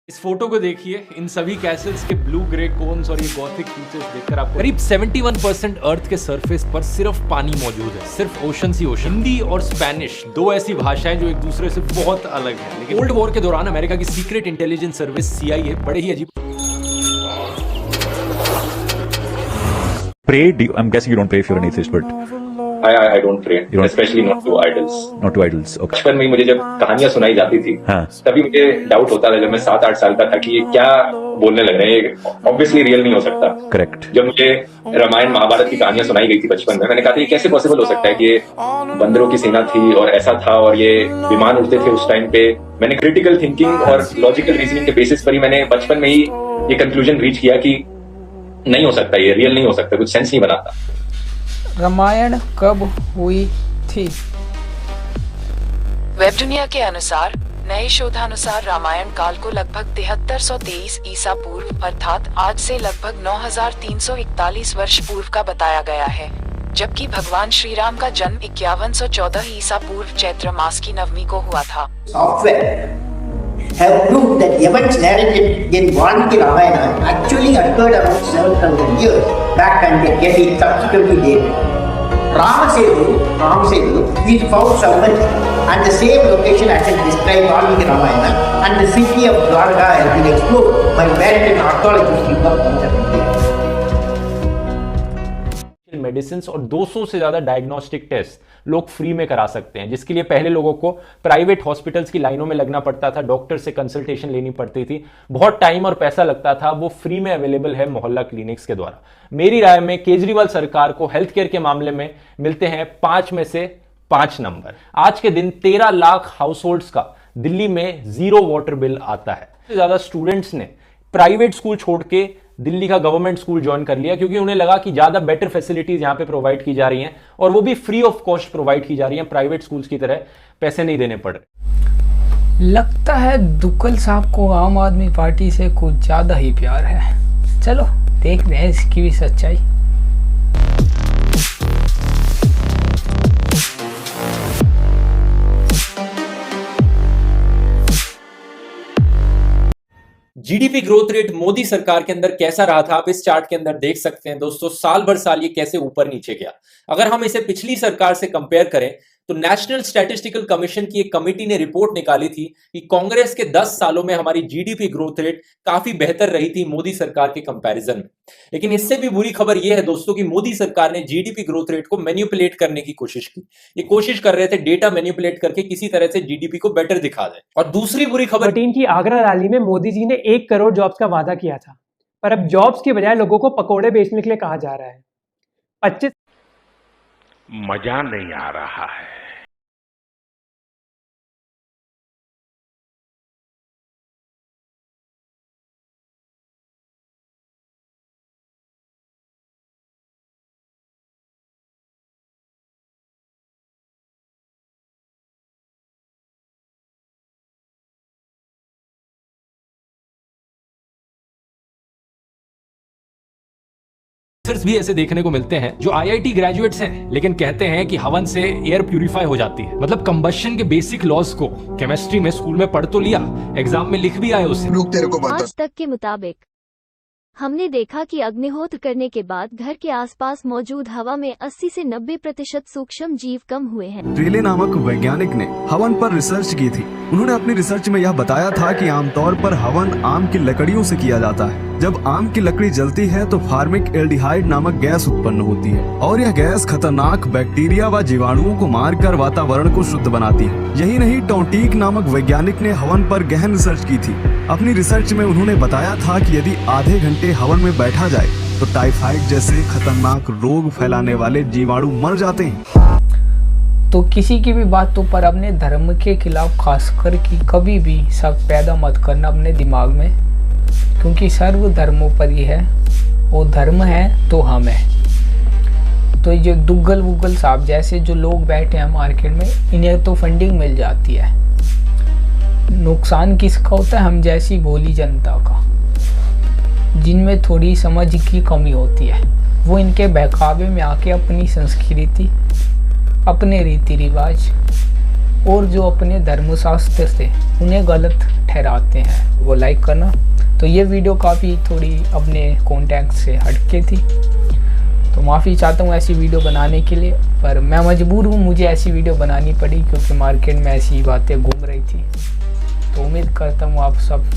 इस फोटो को देखिए, इन सभी कैसल्स के ब्लू ग्रे कोन्स और ये गॉथिक फीचर्स देखकर आपको करीब 71% अर्थ के सरफेस पर सिर्फ पानी मौजूद है, सिर्फ ओशन ही ओशन। हिंदी और स्पेनिश दो ऐसी भाषाएं जो एक दूसरे से बहुत अलग है, लेकिन कोल्ड वॉर के दौरान अमेरिका की सीक्रेट इंटेलिजेंस सर्विस CIA बड़े ही अजीब। Pray? I'm guessing you don't pray if you're an atheist, but I don't pray, especially not to idols. not to idols. Okay. बचपन में मुझे जब कहानियां सुनाई जाती थी, हाँ. तभी मुझे डाउट होता था जब मैं 7-8 साल का था कि ये क्या बोलने लग रहे हैं, ये ऑब्वियसली रियल नहीं हो सकता। Correct. जब मुझे रामायण महाभारत की कहानियां सुनाई गई थी बचपन में, मैंने कहा था ये कैसे पॉसिबल हो सकता है कि ये बंदरों की सेना थी और ऐसा था और ये विमान उड़ते थे उस टाइम पे। मैंने क्रिटिकल थिंकिंग और लॉजिकल रीजनिंग के बेसिस पर ही मैंने बचपन में ही ये कंक्लूजन रीच किया कि नहीं हो सकता, ये रियल नहीं हो सकता, कुछ सेंस नहीं बनाता। रामायण कब हुई थी? वेब दुनिया के अनुसार नए शोधानुसार रामायण काल को लगभग 7323 ईसा पूर्व अर्थात आज से लगभग 9341 वर्ष पूर्व का बताया गया है, जबकि भगवान श्री राम का जन्म 5114 ईसा पूर्व चैत्र मास की नवमी को हुआ था। Software have proved that events narrated in Valmiki Ramayana actually occurred around 700 years back and they can be subsequently dated. Ramasetu is found somewhere at the same location as in described Valmiki Ramayana, and the city of Dwarka has been explored by American archaeologists in the India. Medicine और 200 से ज्यादा diagnostic test लोग free में करा सकते हैं, जिसके लिए पहले लोगों को प्राइवेट हॉस्पिटल्स की लाइनों में लगना पड़ता था, डॉक्टर से कंसल्टेशन लेनी पड़ती थी, बहुत टाइम और पैसा लगता था। वो फ्री में अवेलेबल है मोहल्ला क्लिनिक्स के द्वारा। मेरी राय में केजरीवाल सरकार को हेल्थ केयर के मामले में मिलते हैं 5 में से 5 नंबर। आज के दिन 13 लाख हाउस होल्ड्स का दिल्ली में जीरो वाटर बिल आता है। सबसे ज्यादा स्टूडेंट्स ने प्राइवेट स्कूल छोड़ के दिल्ली का गवर्नमेंट स्कूल ज्वाइन कर लिया, क्योंकि उन्हें लगा कि ज्यादा बेटर फैसिलिटीज यहां पे प्रोवाइड की जा रही हैं और वो भी फ्री ऑफ कॉस्ट प्रोवाइड की जा रही हैं, प्राइवेट स्कूल्स की तरह पैसे नहीं देने पड़ रहे। लगता है दुग्गल साहब को आम आदमी पार्टी से कुछ ज्यादा ही प्यार है। चलो देखते हैं इसकी भी सच्चाई। जीडीपी ग्रोथ रेट मोदी सरकार के अंदर कैसा रहा था, आप इस चार्ट के अंदर देख सकते हैं दोस्तों। साल भर साल ये कैसे ऊपर नीचे गया। अगर हम इसे पिछली सरकार से कंपेयर करें तो नेशनल स्टैटिस्टिकल कमीशन की एक कमेटी ने रिपोर्ट निकाली थी कि कांग्रेस के 10 सालों में हमारी जीडीपी ग्रोथ रेट काफी बेहतर रही थी मोदी सरकार के कंपैरिजन में। लेकिन इससे भी बुरी खबर यह है दोस्तों कि मोदी सरकार ने जीडीपी ग्रोथ रेट को मैनिपुलेट करने की कोशिश की। ये कोशिश कर रहे थे डेटा मैनिपुलेट करके किसी तरह से जीडीपी को बेटर दिखा दें। और दूसरी बुरी खबर 13 की आगरा रैली में मोदी जी ने 1 करोड़ जॉब्स का वादा किया था, पर अब जॉब्स के बजाय लोगों को पकोड़े बेचने के लिए कहा जा रहा है। 25 मजा नहीं आ रहा है। भी ऐसे देखने को मिलते हैं जो IIT ग्रेजुएट्स हैं, लेकिन कहते हैं कि हवन से एयर प्यूरिफाई हो जाती है। मतलब कंबशन के बेसिक लॉज को केमिस्ट्री में स्कूल में पढ़ तो लिया, एग्जाम में लिख भी आए उसे। आज तक के मुताबिक हमने देखा कि अग्निहोत्र करने के बाद घर के आसपास मौजूद हवा में 80 से 90% सूक्ष्म जीव कम हुए हैं। रेले नामक वैज्ञानिक ने हवन पर रिसर्च की थी। उन्होंने अपनी रिसर्च में यह बताया था कि आमतौर पर हवन आम की लकड़ियों से किया जाता है। जब आम की लकड़ी जलती है तो फार्मिक एल्डिहाइड नामक गैस उत्पन्न होती है और यह गैस खतरनाक बैक्टीरिया व जीवाणुओं को मारकर वातावरण को शुद्ध बनाती है। यही नहीं, टोंटीक नामक वैज्ञानिक ने हवन पर गहन रिसर्च की थी। अपनी रिसर्च में उन्होंने बताया था कि यदि आधे घंटे हवन में बैठा जाए तो टाइफाइड जैसे खतरनाक रोग फैलाने वाले जीवाणु मर जाते हैं। तो किसी की भी बातों पर अपने धर्म के खिलाफ खासकर कि कभी भी शक पैदा मत करना अपने दिमाग में, क्योंकि सर्व धर्मों पर ही है, वो धर्म है तो हम है। तो ये दुग्गल वुग्गल साहब जैसे जो लोग बैठे हैं मार्केट में, इन्हें तो फंडिंग मिल जाती है। नुकसान किसका होता है? हम जैसी भोली जनता का, जिनमें थोड़ी समझ की कमी होती है। वो इनके बहकावे में आके अपनी संस्कृति, अपने रीति रिवाज और जो अपने धर्मशास्त्र से उन्हें गलत ठहराते हैं वो लाइक करना। तो ये वीडियो काफ़ी थोड़ी अपने कॉन्टेक्ट से हटके थी, तो माफ़ी चाहता हूँ ऐसी वीडियो बनाने के लिए, पर मैं मजबूर हूँ, मुझे ऐसी वीडियो बनानी पड़ी क्योंकि मार्केट में ऐसी बातें घूम रही थी। तो उम्मीद करता हूँ आप सब